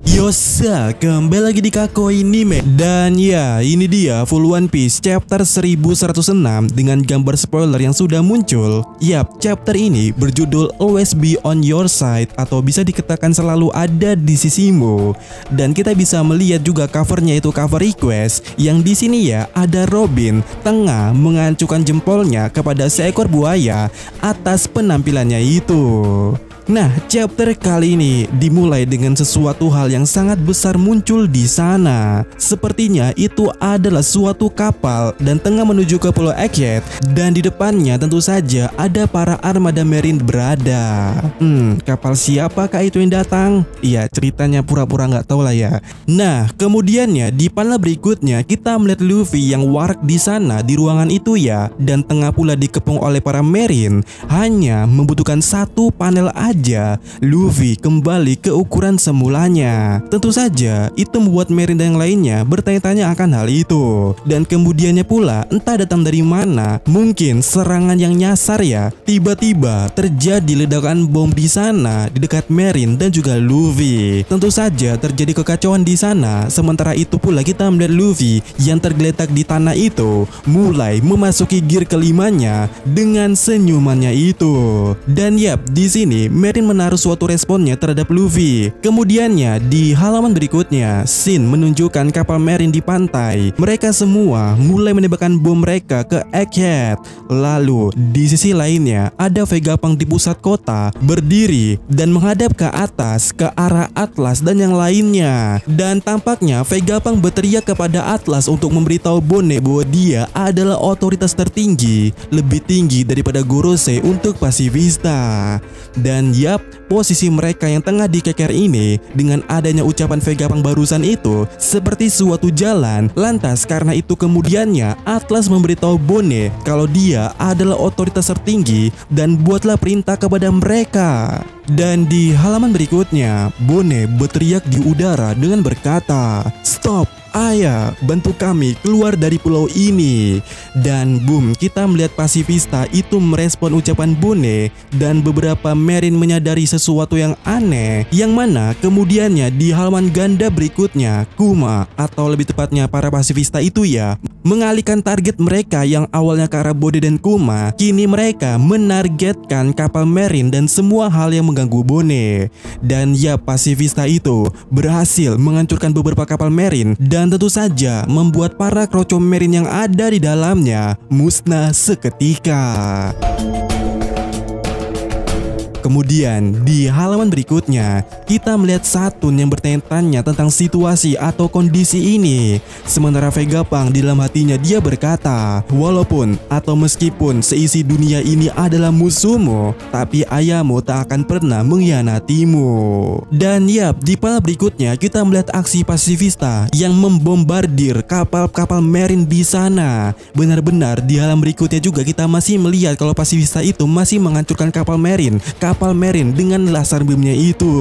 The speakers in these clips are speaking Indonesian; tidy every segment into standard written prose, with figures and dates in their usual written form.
Yosa, kembali lagi di Kakoi Anime. Dan ya, ini dia full One Piece chapter 1106 dengan gambar spoiler yang sudah muncul. Yap, chapter ini berjudul Always Be On Your Side atau bisa dikatakan selalu ada di sisimu. Dan kita bisa melihat juga covernya itu cover request yang di sini ya ada Robin tengah mengacukan jempolnya kepada seekor buaya atas penampilannya itu. Nah, chapter kali ini dimulai dengan sesuatu hal yang sangat besar muncul di sana. Sepertinya itu adalah suatu kapal dan tengah menuju ke Pulau Egghead, dan di depannya tentu saja ada para armada marine berada. Kapal siapakah itu yang datang? Iya, ceritanya pura-pura nggak tahu lah ya. Nah, kemudiannya di panel berikutnya kita melihat Luffy yang warak di sana di ruangan itu ya, dan tengah pula dikepung oleh para marine. Hanya membutuhkan satu panel aja, Luffy kembali ke ukuran semulanya. Tentu saja itu membuat marine dan yang lainnya bertanya-tanya akan hal itu. Dan kemudiannya pula entah datang dari mana, mungkin serangan yang nyasar ya. Tiba-tiba terjadi ledakan bom di sana di dekat marine dan juga Luffy. Tentu saja terjadi kekacauan di sana. Sementara itu pula kita melihat Luffy yang tergeletak di tanah itu mulai memasuki gear kelimanya dengan senyumannya itu. Dan yap, di sini Marine menaruh suatu responnya terhadap Luffy. Kemudiannya di halaman berikutnya, scene menunjukkan kapal Marine di pantai. Mereka semua mulai menembakkan bom mereka ke Egghead. Lalu di sisi lainnya ada Vegapunk di pusat kota berdiri dan menghadap ke atas ke arah Atlas dan yang lainnya. Dan tampaknya Vegapunk berteriak kepada Atlas untuk memberitahu Bone bahwa dia adalah otoritas tertinggi, lebih tinggi daripada Gorosei untuk pasifista. Dan yap, posisi mereka yang tengah dikeker ini dengan adanya ucapan Vegapunk barusan itu seperti suatu jalan. Lantas karena itu kemudiannya Atlas memberitahu Bone kalau dia adalah otoritas tertinggi dan buatlah perintah kepada mereka. Dan di halaman berikutnya, Bone berteriak di udara dengan berkata, "Stop! Ayah, bantu kami keluar dari pulau ini." Dan boom, kita melihat pasifista itu merespon ucapan Bone. Dan beberapa marine menyadari sesuatu yang aneh, yang mana kemudiannya di halaman ganda berikutnya, Kuma atau lebih tepatnya para pasifista itu ya mengalihkan target mereka yang awalnya ke arah Bone dan Kuma. Kini mereka menargetkan kapal marine dan semua hal yang mengganggu Bone. Dan ya, pasifista itu berhasil menghancurkan beberapa kapal marine dan tentu saja membuat para kroco marine yang ada di dalamnya musnah seketika. Kemudian di halaman berikutnya kita melihat Saturn yang bertanya-tanya tentang situasi atau kondisi ini. Sementara Vegapunk di dalam hatinya dia berkata, "Walaupun atau meskipun seisi dunia ini adalah musuhmu, tapi ayahmu tak akan pernah mengkhianatimu." Dan yap, di panel berikutnya kita melihat aksi pasifista yang membombardir kapal-kapal marine di sana. Benar-benar di halaman berikutnya juga kita masih melihat kalau pasifista itu masih menghancurkan kapal marine dengan laser beamnya itu.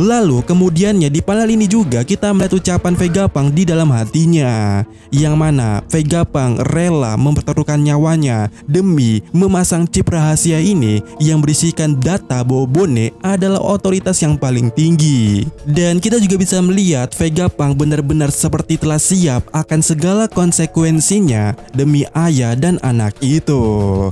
Lalu kemudiannya di panel ini juga kita melihat ucapan Vegapunk di dalam hatinya, yang mana Vegapunk rela mempertaruhkan nyawanya demi memasang chip rahasia ini yang berisikan data bahwa Bone adalah otoritas yang paling tinggi. Dan kita juga bisa melihat Vegapunk benar-benar seperti telah siap akan segala konsekuensinya demi ayah dan anak itu.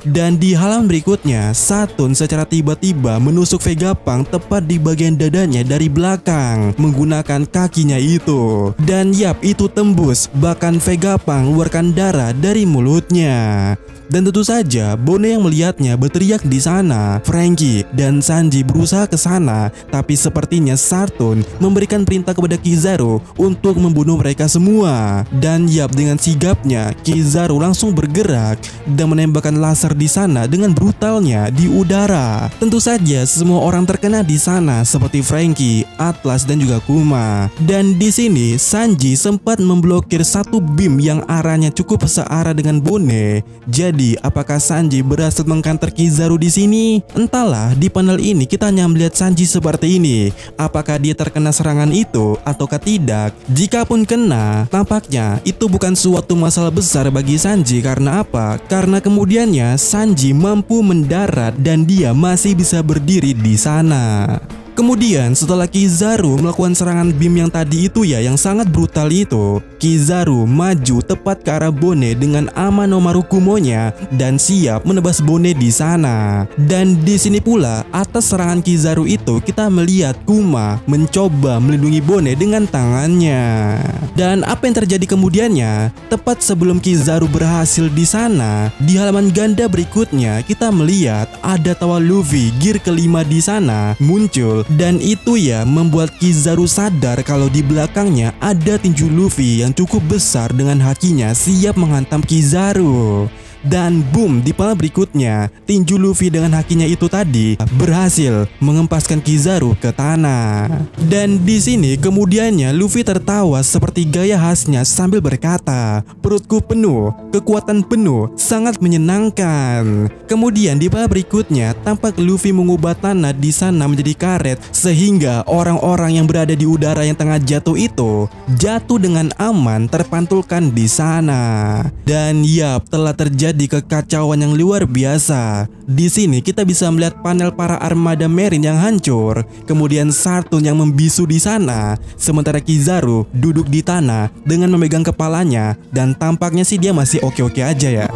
Dan di halaman berikutnya, Saturn secara tiba-tiba menusuk Vegapunk tepat di bagian dadanya dari belakang menggunakan kakinya itu. Dan yap, itu tembus, bahkan Vegapunk mengeluarkan darah dari mulutnya. Dan tentu saja Bone yang melihatnya berteriak di sana. Franky dan Sanji berusaha ke sana, tapi sepertinya Saturn memberikan perintah kepada Kizaru untuk membunuh mereka semua. Dan yap, dengan sigapnya Kizaru langsung bergerak dan menembakkan laser di sana dengan brutalnya di udara. Tentu saja semua orang terkena di sana seperti Franky, Atlas dan juga Kuma. Dan di sini Sanji sempat memblokir satu beam yang arahnya cukup searah dengan Bone. Jadi apakah Sanji berhasil mengcounter Kizaru di sini? Entahlah, di panel ini kita hanya melihat Sanji seperti ini. Apakah dia terkena serangan itu ataukah tidak? Jikapun kena, tampaknya itu bukan suatu masalah besar bagi Sanji. Karena apa? Karena kemudiannya Sanji mampu mendarat dan dia masih bisa berdiri di sana. Kemudian setelah Kizaru melakukan serangan beam yang tadi itu ya, yang sangat brutal itu, Kizaru maju tepat ke arah Bone dengan Amanomaru Kumonya dan siap menebas Bone di sana. Dan di sini pula atas serangan Kizaru itu kita melihat Kuma mencoba melindungi Bone dengan tangannya. Dan apa yang terjadi kemudiannya? Tepat sebelum Kizaru berhasil di sana, di halaman ganda berikutnya kita melihat ada tawa Luffy gear kelima di sana muncul. Dan itu ya membuat Kizaru sadar kalau di belakangnya ada tinju Luffy yang cukup besar dengan hakinya siap menghantam Kizaru. Dan boom, di panel berikutnya tinju Luffy dengan hakinya itu tadi berhasil mengempaskan Kizaru ke tanah. Dan di sini kemudiannya Luffy tertawa seperti gaya khasnya sambil berkata, "Perutku penuh, kekuatan penuh, sangat menyenangkan." Kemudian di panel berikutnya tampak Luffy mengubah tanah di sana menjadi karet sehingga orang-orang yang berada di udara yang tengah jatuh itu jatuh dengan aman terpantulkan di sana. Dan yap, telah terjadi kekacauan yang luar biasa. Di sini kita bisa melihat panel para armada Marine yang hancur, kemudian Sartun yang membisu di sana, sementara Kizaru duduk di tanah dengan memegang kepalanya dan tampaknya sih dia masih oke-oke aja ya.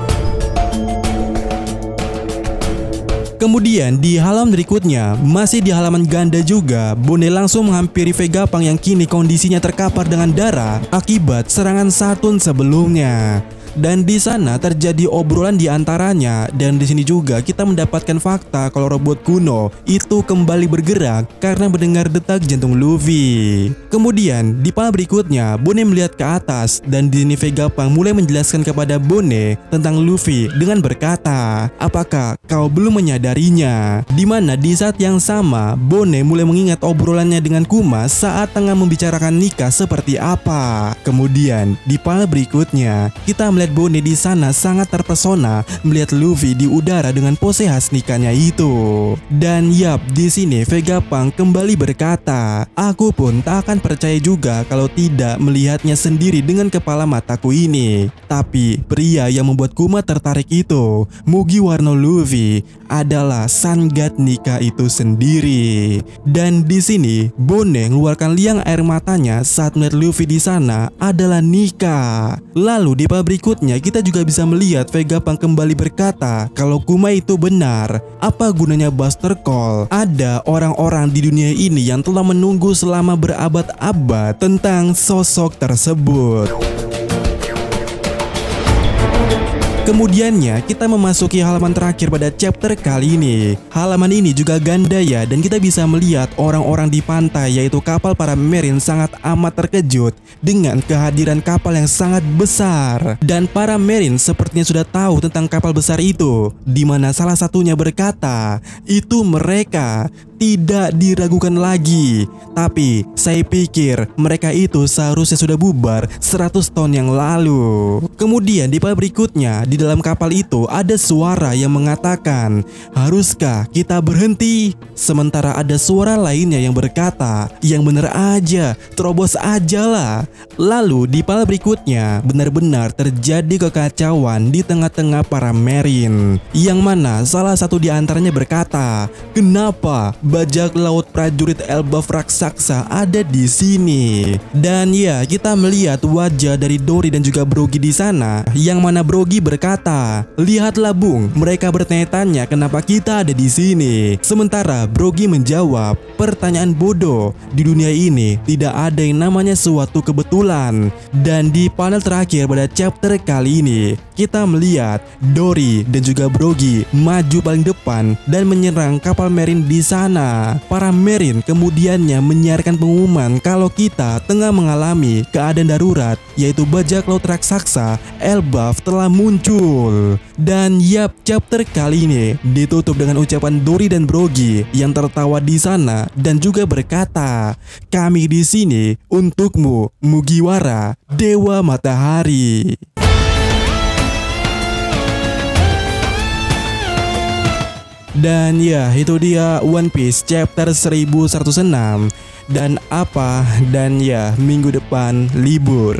Kemudian di halaman berikutnya, masih di halaman ganda juga, Bone langsung menghampiri Vegapunk yang kini kondisinya terkapar dengan darah akibat serangan Sartun sebelumnya. Dan di sana terjadi obrolan di antaranya, dan di sini juga kita mendapatkan fakta kalau robot kuno itu kembali bergerak karena mendengar detak jantung Luffy. Kemudian di panel berikutnya Bone melihat ke atas dan di sini Vegapunk mulai menjelaskan kepada Bone tentang Luffy dengan berkata, "Apakah kau belum menyadarinya?" Dimana di saat yang sama Bone mulai mengingat obrolannya dengan Kuma saat tengah membicarakan nikah seperti apa. Kemudian di panel berikutnya kita melihat Bone di sana sangat terpesona melihat Luffy di udara dengan pose khas nikahnya itu. Dan yap, di sini Vegapunk kembali berkata, "Aku pun tak akan percaya juga kalau tidak melihatnya sendiri dengan kepala mataku ini." Tapi pria yang membuat Kuma tertarik itu, Mugiwara Luffy, adalah Sun God nikah itu sendiri. Dan di sini Bone mengeluarkan liang air matanya saat melihat Luffy di sana adalah nikah. Lalu di pabrik berikutnya kita juga bisa melihat Vegapunk kembali berkata kalau Kuma itu benar. Apa gunanya Buster Call? Ada orang-orang di dunia ini yang telah menunggu selama berabad-abad tentang sosok tersebut. Kemudiannya kita memasuki halaman terakhir pada chapter kali ini. Halaman ini juga ganda ya, dan kita bisa melihat orang-orang di pantai yaitu kapal para Marine sangat amat terkejut dengan kehadiran kapal yang sangat besar. Dan para Marine sepertinya sudah tahu tentang kapal besar itu, di mana salah satunya berkata, "Itu mereka." Tidak diragukan lagi. Tapi saya pikir mereka itu seharusnya sudah bubar 100 tahun yang lalu. Kemudian di pabrik berikutnya, di dalam kapal itu ada suara yang mengatakan, "Haruskah kita berhenti?" Sementara ada suara lainnya yang berkata, "Yang bener aja, terobos aja lah." Lalu di pabrik berikutnya benar-benar terjadi kekacauan di tengah-tengah para Marine, yang mana salah satu di antaranya berkata, "Kenapa bajak laut prajurit Elbaf raksasa ada di sini?" Dan ya, kita melihat wajah dari Dory dan juga Brogy di sana, yang mana Brogy berkata, "Lihatlah Bung, mereka bertanya-tanya kenapa kita ada di sini." Sementara Brogy menjawab, "Pertanyaan bodoh. Di dunia ini tidak ada yang namanya suatu kebetulan." Dan di panel terakhir pada chapter kali ini, kita melihat Dory dan juga Brogy maju paling depan dan menyerang kapal Marine di sana. Para Marine kemudiannya menyiarkan pengumuman kalau kita tengah mengalami keadaan darurat, yaitu bajak laut raksasa Elbaf telah muncul. Dan yap, chapter kali ini ditutup dengan ucapan Dory dan Brogy yang tertawa di sana dan juga berkata, "Kami di sini untukmu, Mugiwara, Dewa Matahari." Dan ya, itu dia One Piece chapter 1106. Dan apa? Dan ya, minggu depan libur.